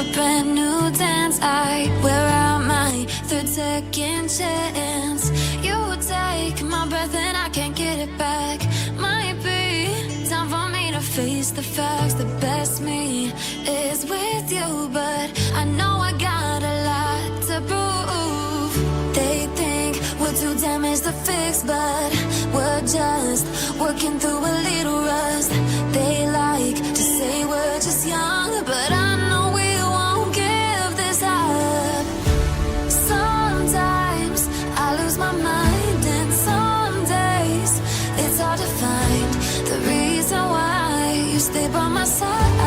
a brand new dance. I wear out my third second chance. You take my breath and I can't get it back. Might be time for me to face the facts. The best me is with you, but I know I got a lot to prove. They think we're too damaged to fix, but we're just working through a little rust. They like to say we're just young, but I know we won't give this up. Sometimes I lose my mind, and some days it's hard to find the reason why you stay by my side.